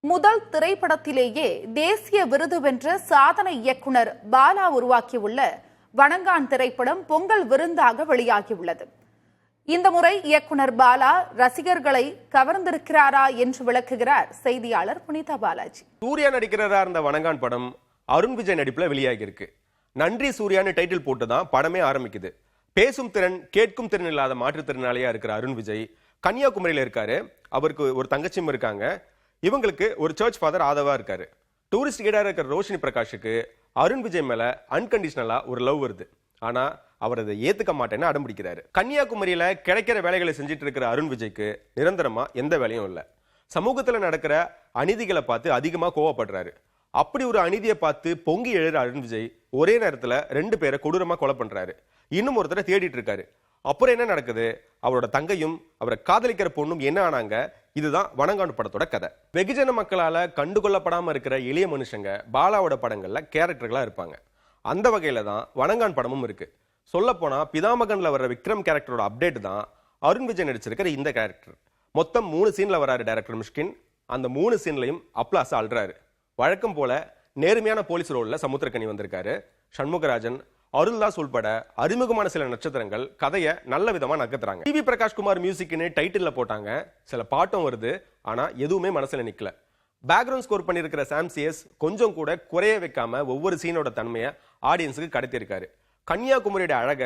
முதல் திரைப்படத்திலேயே தேசிய விருது வென்ற சாதனை இயக்குனர் பாலா உருவாக்கியுள்ள வணங்கான் திரைப்படம் பொங்கல் விருந்தாக வெளியாகியுள்ளது. இந்த முறை இயக்குனர் பாலா ரசிகர்களை கவர்ந்திருக்கிறாரா என்று விளக்குகிறார் செய்தியாளர் புனிதா பாலாஜி. சூர்யா நடிக்கிறதா இருந்த வணங்கான் படம் அருண் விஜய் நடிப்புல வெளியாகி இருக்கு. நன்றி சூர்யான்னு டைட்டில் போட்டுதான் படமே ஆரம்பிக்குது. பேசும் திறன் கேட்கும் திறன் இல்லாத மாற்றுத்திறனாளியா இருக்கிற அருண் விஜய் கன்னியாகுமரியில இருக்காரு. அவருக்கு ஒரு தங்கச்சியும் இருக்காங்க. இவங்களுக்கு ஒரு சர்ச் ஃபாதர் ஆதவா இருக்காரு. டூரிஸ்ட் கைடா இருக்கிற ரோஷினி பிரகாஷுக்கு அருண் விஜய் மேல அன்கண்டிஷனலா ஒரு லவ் வருது. ஆனா அவர் அதை ஏத்துக்க மாட்டேன்னு அடம்பிடிக்கிறாரு. கன்னியாகுமரியில கிடைக்கிற வேலைகளை செஞ்சுட்டு இருக்கிற அருண் விஜய்க்கு நிரந்தரமா எந்த வேலையும் இல்லை. சமூகத்துல நடக்கிற அநீதிகளை பார்த்து அதிகமா கோவப்படுறாரு. அப்படி ஒரு அநீதியை பார்த்து பொங்கி எழுற அருண் விஜய் ஒரே நேரத்துல 2 பேரை கொடூரமா கொலை பண்றாரு. இன்னும் ஒருத்தரை தேடிட்டு இருக்காரு. அப்புறம் என்ன நடக்குது? அவரோட தங்கையும் அவரை காதலிக்கிற பொண்ணும் என்ன ஆனாங்க? இதுதான் வணங்கான் படத்தோட கதை. வெகுஜன மக்களால கண்டுகொள்ளப்படாம இருக்கிற எளிய மனுஷங்க பாலாவோட படங்கள்ல கேரக்டர்களா இருப்பாங்க. அந்த வகையில தான் வணங்கான் படமும் இருக்கு. சொல்ல போனா பிதாமகன்ல வர்ற விக்ரம் கேரக்டரோட அப்டேட் தான் அருண் விஜய் நடிச்சிருக்கிற இந்த கேரக்டர். மொத்தம் 3 சீன்ல வராரு டைரக்டர் மிஷ்கின். அந்த 3 சீன்லையும் அப்ளாஸ் அல்றாரு. வழக்கம் போல நேர்மையான போலீஸ் ரோல்ல சமுத்திரக்கனி வந்திருக்காரு. சண்முகராஜன், அருள்தாஸ் உள்பட அறிமுகமான சில நட்சத்திரங்கள் கதையை நல்ல விதமா நகர்த்துறாங்க. டிவி பிரகாஷ் குமார் மியூசிக்னு டைட்டில்ல போட்டாங்க. சில பாட்டும் வருது, ஆனா எதுவுமே மனசுல நிக்கல. பேக்ரவுண்ட் ஸ்கோர் பண்ணிருக்கிற சாம்சியஸ் கொஞ்சம் கூட குறைய வைக்காம ஒவ்வொரு சீனோட தன்மையை ஆடியன்ஸுக்கு கடத்திருக்காரு. கன்னியாகுமரியோட அழக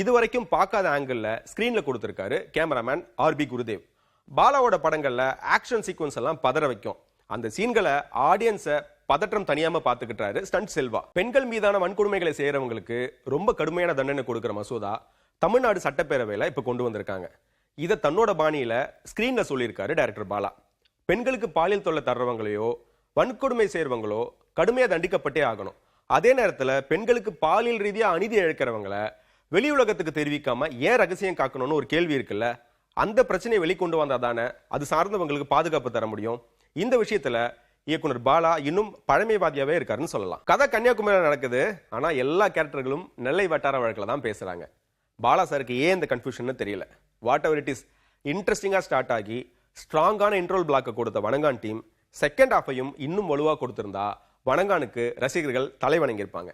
இதுவரைக்கும் பார்க்காத ஆங்கிள் ஸ்கிரீன்ல கொடுத்திருக்காரு கேமராமேன் ஆர்பி குருதேவ். பாலாவோட படங்கள்ல ஆக்ஷன் சீக்வன்ஸ் எல்லாம் பதற வைக்கும். அந்த சீன்களை ஆடியன்ஸை பதற்றம் தனியாம பாத்துக்கிட்டாரு ஸ்டண்ட் செல்வா. பெண்கள் மீதான வன்கொடுமைகளை செய்யறவங்களுக்கு ரொம்ப கடுமையான தண்டனை கொடுக்கிற மசோதா தமிழ்நாடு சட்டப்பேரவையில இப்ப கொண்டு வந்திருக்காங்க. இதை தன்னோட பாணியில ஸ்கிரீன்ல சொல்லியிருக்காரு டைரக்டர் பாலா. பெண்களுக்கு பாலியல் தொல்லை தர்றவங்களையோ வன்கொடுமை செய்யறவங்களோ கடுமையா தண்டிக்கப்பட்டே ஆகணும். அதே நேரத்துல பெண்களுக்கு பாலியல் ரீதியா அநீதி இழைக்கிறவங்களை வெளி உலகத்துக்கு தெரிவிக்காம ஏன் ரகசியம் காக்கணும்னு ஒரு கேள்வி இருக்குல்ல. அந்த பிரச்சனையை வெளிக்கொண்டு வந்தாதானே அது சார்ந்தவங்களுக்கு பாதுகாப்பு தர முடியும். இந்த விஷயத்துல இயக்குனர் பாலா இன்னும் பழமைவாதியாவே இருக்காருன்னு சொல்லலாம். கதை கன்னியாகுமரியில் நடக்குது, ஆனா எல்லா கேரக்டர்களும் நெல்லை வட்டார வழக்கில் தான் பேசுறாங்க. பாலா சாருக்கு ஏன் இந்த கன்ஃபியூஷன் தெரியல. வாட் எவர் இட் இஸ், இன்ட்ரெஸ்டிங்கா ஸ்டார்ட் ஆகி ஸ்ட்ராங்கான இன்ட்ரோல் பிளாக்கை கொடுத்த வணங்கான் டீம் செகண்ட் ஹாஃபையும் இன்னும் வலுவா கொடுத்திருந்தா வணங்கானுக்கு ரசிகர்கள் தலை வணங்கியிருப்பாங்க.